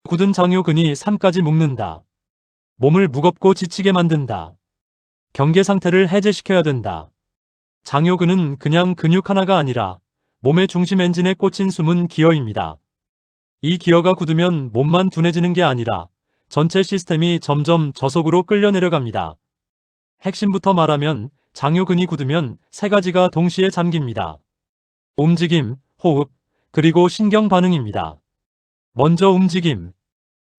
굳은 장요근이 삶까지 묶는다. 몸을 무겁고 지치게 만든다. 경계 상태를 해제시켜야 된다. 장요근은 그냥 근육 하나가 아니라 몸의 중심 엔진에 꽂힌 숨은 기어입니다. 이 기어가 굳으면 몸만 둔해지는 게 아니라 전체 시스템이 점점 저속으로 끌려 내려갑니다. 핵심부터 말하면 장요근이 굳으면 세 가지가 동시에 잠깁니다. 움직임, 호흡, 그리고 신경 반응입니다. 먼저 움직임.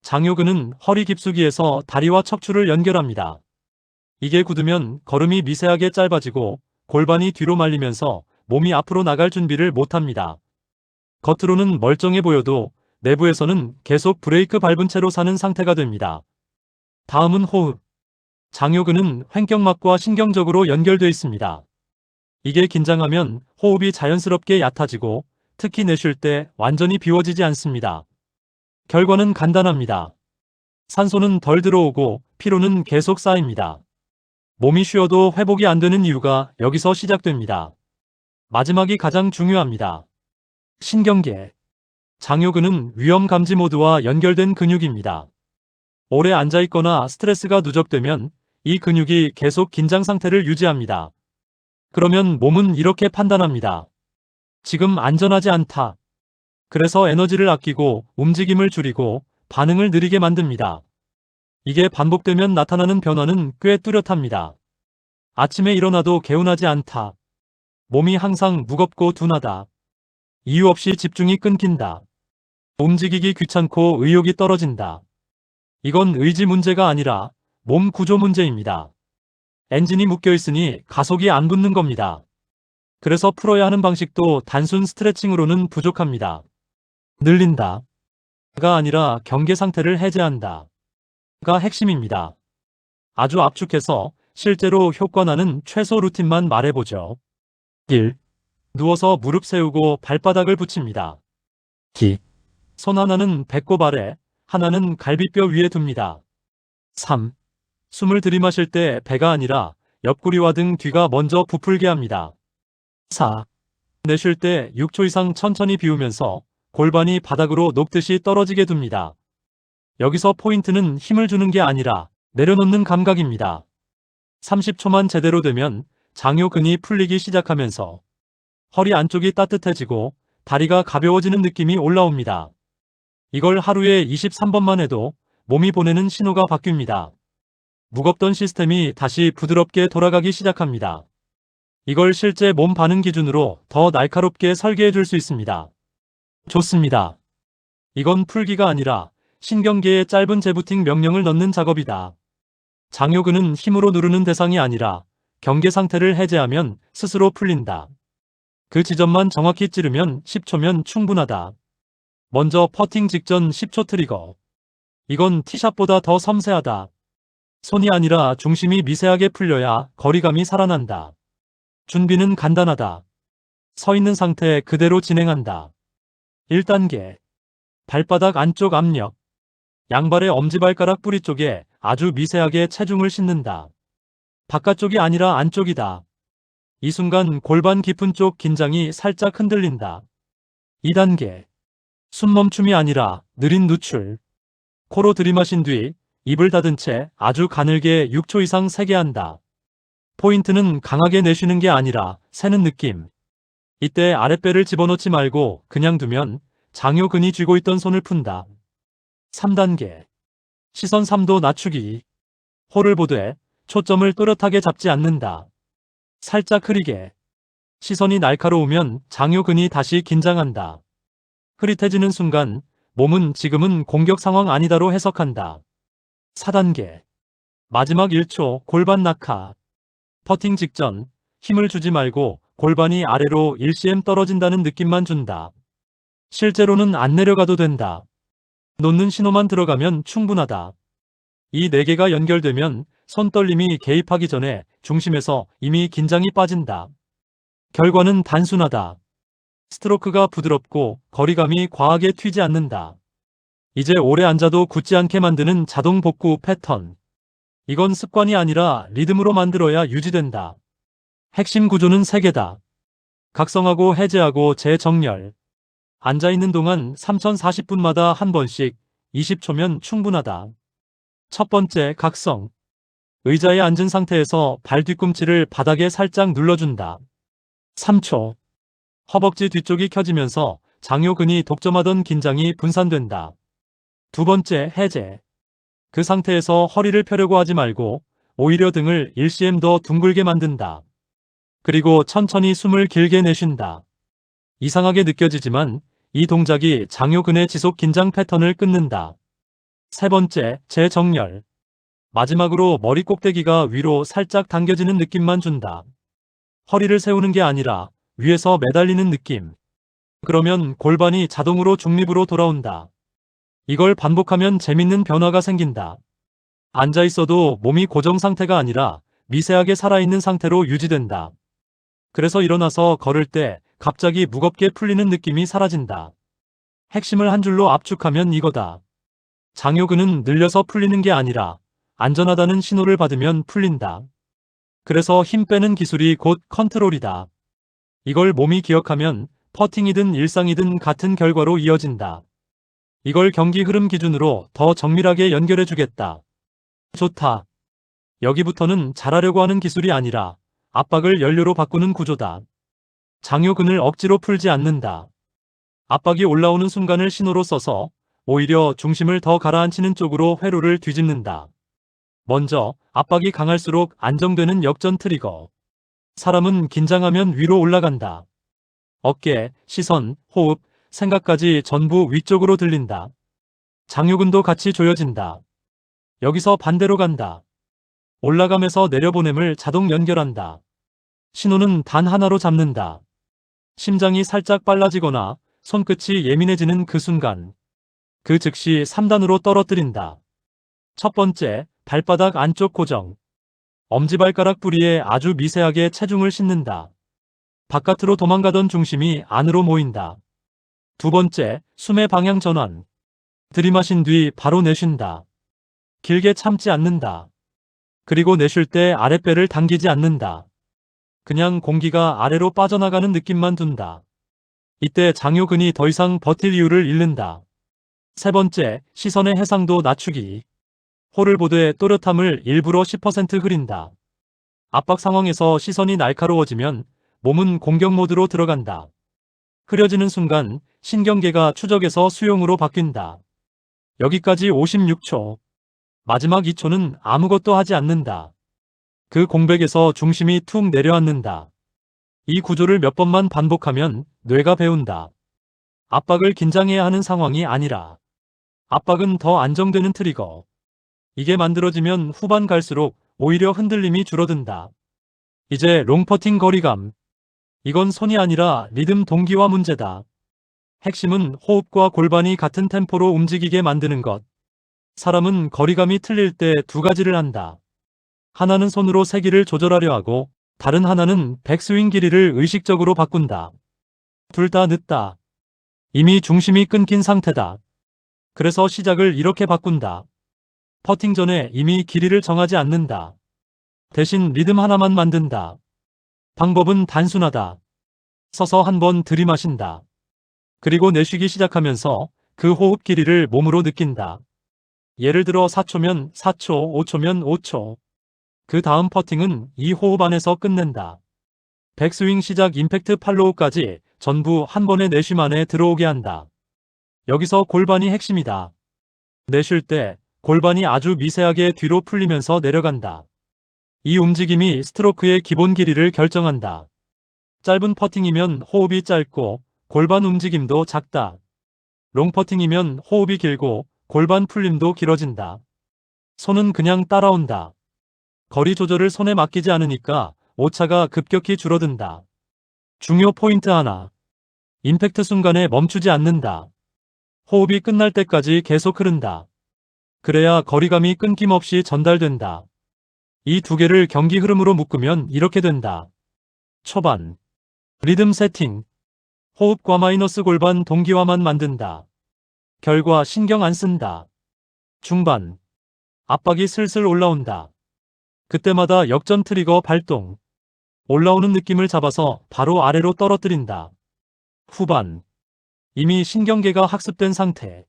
장요근은 허리 깊숙이에서 다리와 척추를 연결합니다. 이게 굳으면 걸음이 미세하게 짧아지고 골반이 뒤로 말리면서 몸이 앞으로 나갈 준비를 못합니다. 겉으로는 멀쩡해 보여도 내부에서는 계속 브레이크 밟은 채로 사는 상태가 됩니다. 다음은 호흡. 장요근은 횡격막과 신경적으로 연결되어 있습니다. 이게 긴장하면 호흡이 자연스럽게 얕아지고 특히 내쉴 때 완전히 비워지지 않습니다. 결과는 간단합니다. 산소는 덜 들어오고 피로는 계속 쌓입니다. 몸이 쉬어도 회복이 안 되는 이유가 여기서 시작됩니다. 마지막이 가장 중요합니다. 신경계. 장요근은 위험 감지 모드와 연결된 근육입니다. 오래 앉아있거나 스트레스가 누적되면 이 근육이 계속 긴장 상태를 유지합니다. 그러면 몸은 이렇게 판단합니다. 지금 안전하지 않다. 그래서 에너지를 아끼고 움직임을 줄이고 반응을 느리게 만듭니다. 이게 반복되면 나타나는 변화는 꽤 뚜렷합니다. 아침에 일어나도 개운하지 않다. 몸이 항상 무겁고 둔하다. 이유 없이 집중이 끊긴다. 움직이기 귀찮고 의욕이 떨어진다. 이건 의지 문제가 아니라 몸 구조 문제입니다. 엔진이 묶여있으니 가속이 안 붙는 겁니다. 그래서 풀어야 하는 방식도 단순 스트레칭으로는 부족합니다. 늘린다. 가 아니라 경계 상태를 해제한다. 가 핵심입니다. 아주 압축해서 실제로 효과 나는 최소 루틴만 말해보죠. 1. 누워서 무릎 세우고 발바닥을 붙입니다. 2. 손 하나는 배꼽 아래, 하나는 갈비뼈 위에 둡니다. 3. 숨을 들이마실 때 배가 아니라 옆구리와 등 뒤가 먼저 부풀게 합니다. 4. 내쉴 때 6초 이상 천천히 비우면서 골반이 바닥으로 녹듯이 떨어지게 둡니다. 여기서 포인트는 힘을 주는 게 아니라 내려놓는 감각입니다. 30초만 제대로 되면 장요근이 풀리기 시작하면서 허리 안쪽이 따뜻해지고 다리가 가벼워지는 느낌이 올라옵니다. 이걸 하루에 23번만 해도 몸이 보내는 신호가 바뀝니다. 무겁던 시스템이 다시 부드럽게 돌아가기 시작합니다. 이걸 실제 몸 반응 기준으로 더 날카롭게 설계해 줄 수 있습니다. 좋습니다. 이건 풀기가 아니라 신경계에 짧은 재부팅 명령을 넣는 작업이다. 장요근은 힘으로 누르는 대상이 아니라 경계 상태를 해제하면 스스로 풀린다. 그 지점만 정확히 찌르면 10초면 충분하다. 먼저 퍼팅 직전 10초 트리거. 이건 티샷보다 더 섬세하다. 손이 아니라 중심이 미세하게 풀려야 거리감이 살아난다. 준비는 간단하다. 서 있는 상태 그대로 진행한다. 1단계. 발바닥 안쪽 압력. 양발의 엄지발가락 뿌리 쪽에 아주 미세하게 체중을 싣는다. 바깥쪽이 아니라 안쪽이다. 이 순간 골반 깊은 쪽 긴장이 살짝 흔들린다. 2단계. 숨 멈춤이 아니라 느린 누출. 코로 들이마신 뒤 입을 닫은 채 아주 가늘게 6초 이상 세게 한다. 포인트는 강하게 내쉬는 게 아니라 새는 느낌. 이때 아랫배를 집어넣지 말고 그냥 두면 장요근이 쥐고 있던 손을 푼다. 3단계. 시선 3도 낮추기. 호를 보되 초점을 또렷하게 잡지 않는다. 살짝 흐리게. 시선이 날카로우면 장요근이 다시 긴장한다. 흐릿해지는 순간 몸은 지금은 공격 상황 아니다로 해석한다. 4단계. 마지막 1초 골반 낙하. 퍼팅 직전 힘을 주지 말고 골반이 아래로 1cm 떨어진다는 느낌만 준다. 실제로는 안 내려가도 된다. 놓는 신호만 들어가면 충분하다. 이 4개가 연결되면 손떨림이 개입하기 전에 중심에서 이미 긴장이 빠진다. 결과는 단순하다. 스트로크가 부드럽고 거리감이 과하게 튀지 않는다. 이제 오래 앉아도 굳지 않게 만드는 자동 복구 패턴. 이건 습관이 아니라 리듬으로 만들어야 유지된다. 핵심 구조는 3개다. 각성하고 해제하고 재정렬. 앉아있는 동안 3040분마다 한 번씩 20초면 충분하다. 첫 번째, 각성. 의자에 앉은 상태에서 발 뒤꿈치를 바닥에 살짝 눌러준다. 3초. 허벅지 뒤쪽이 켜지면서 장요근이 독점하던 긴장이 분산된다. 두 번째, 해제. 그 상태에서 허리를 펴려고 하지 말고 오히려 등을 1cm 더 둥글게 만든다. 그리고 천천히 숨을 길게 내쉰다. 이상하게 느껴지지만 이 동작이 장요근의 지속 긴장 패턴을 끊는다. 세 번째, 재정렬. 마지막으로 머리 꼭대기가 위로 살짝 당겨지는 느낌만 준다. 허리를 세우는 게 아니라 위에서 매달리는 느낌. 그러면 골반이 자동으로 중립으로 돌아온다. 이걸 반복하면 재밌는 변화가 생긴다. 앉아 있어도 몸이 고정 상태가 아니라 미세하게 살아있는 상태로 유지된다. 그래서 일어나서 걸을 때 갑자기 무겁게 풀리는 느낌이 사라진다. 핵심을 한 줄로 압축하면 이거다. 장요근은 늘려서 풀리는 게 아니라 안전하다는 신호를 받으면 풀린다. 그래서 힘 빼는 기술이 곧 컨트롤이다. 이걸 몸이 기억하면 퍼팅이든 일상이든 같은 결과로 이어진다. 이걸 경기 흐름 기준으로 더 정밀하게 연결해 주겠다. 좋다. 여기부터는 잘하려고 하는 기술이 아니라 압박을 연료로 바꾸는 구조다. 장요근을 억지로 풀지 않는다. 압박이 올라오는 순간을 신호로 써서 오히려 중심을 더 가라앉히는 쪽으로 회로를 뒤집는다. 먼저 압박이 강할수록 안정되는 역전 트리거. 사람은 긴장하면 위로 올라간다. 어깨, 시선, 호흡, 생각까지 전부 위쪽으로 들린다. 장요근도 같이 조여진다. 여기서 반대로 간다. 올라가면서 내려보냄을 자동 연결한다. 신호는 단 하나로 잡는다. 심장이 살짝 빨라지거나 손끝이 예민해지는 그 순간. 그 즉시 3단으로 떨어뜨린다. 첫 번째, 발바닥 안쪽 고정. 엄지발가락 뿌리에 아주 미세하게 체중을 싣는다. 바깥으로 도망가던 중심이 안으로 모인다. 두 번째, 숨의 방향 전환. 들이마신 뒤 바로 내쉰다. 길게 참지 않는다. 그리고 내쉴 때 아랫배를 당기지 않는다. 그냥 공기가 아래로 빠져나가는 느낌만 둔다. 이때 장요근이 더 이상 버틸 이유를 잃는다. 세 번째, 시선의 해상도 낮추기. 홀을 보되 또렷함을 일부러 10% 흐린다. 압박 상황에서 시선이 날카로워지면 몸은 공격 모드로 들어간다. 흐려지는 순간 신경계가 추적에서 수용으로 바뀐다. 여기까지 56초. 마지막 2초는 아무것도 하지 않는다. 그 공백에서 중심이 툭 내려앉는다. 이 구조를 몇 번만 반복하면 뇌가 배운다. 압박을 긴장해야 하는 상황이 아니라 압박은 더 안정되는 트리거. 이게 만들어지면 후반 갈수록 오히려 흔들림이 줄어든다. 이제 롱퍼팅 거리감. 이건 손이 아니라 리듬 동기화 문제다. 핵심은 호흡과 골반이 같은 템포로 움직이게 만드는 것. 사람은 거리감이 틀릴 때 두 가지를 한다. 하나는 손으로 세기를 조절하려 하고 다른 하나는 백스윙 길이를 의식적으로 바꾼다. 둘 다 늦다. 이미 중심이 끊긴 상태다. 그래서 시작을 이렇게 바꾼다. 퍼팅 전에 이미 길이를 정하지 않는다. 대신 리듬 하나만 만든다. 방법은 단순하다. 서서 한 번 들이마신다. 그리고 내쉬기 시작하면서 그 호흡 길이를 몸으로 느낀다. 예를 들어 4초면 4초, 5초면 5초. 그 다음 퍼팅은 이 호흡 안에서 끝낸다. 백스윙 시작 임팩트 팔로우까지 전부 한 번의 내쉼 안에 들어오게 한다. 여기서 골반이 핵심이다. 내쉴 때 골반이 아주 미세하게 뒤로 풀리면서 내려간다. 이 움직임이 스트로크의 기본 길이를 결정한다. 짧은 퍼팅이면 호흡이 짧고 골반 움직임도 작다. 롱 퍼팅이면 호흡이 길고 골반 풀림도 길어진다. 손은 그냥 따라온다. 거리 조절을 손에 맡기지 않으니까 오차가 급격히 줄어든다. 중요 포인트 하나. 임팩트 순간에 멈추지 않는다. 호흡이 끝날 때까지 계속 흐른다. 그래야 거리감이 끊김없이 전달된다. 이 두 개를 경기 흐름으로 묶으면 이렇게 된다. 초반. 리듬 세팅. 호흡과 마이너스 골반 동기화만 만든다. 결과 신경 안 쓴다. 중반. 압박이 슬슬 올라온다. 그때마다 역전 트리거 발동. 올라오는 느낌을 잡아서 바로 아래로 떨어뜨린다. 후반. 이미 신경계가 학습된 상태.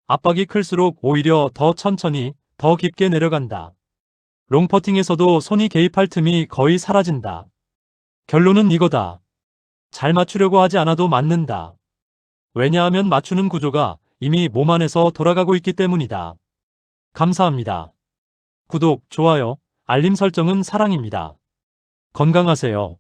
압박이 클수록 오히려 더 천천히, 더 깊게 내려간다. 롱퍼팅에서도 손이 개입할 틈이 거의 사라진다. 결론은 이거다. 잘 맞추려고 하지 않아도 맞는다. 왜냐하면 맞추는 구조가 이미 몸 안에서 돌아가고 있기 때문이다. 감사합니다. 구독, 좋아요, 알림 설정은 사랑입니다. 건강하세요.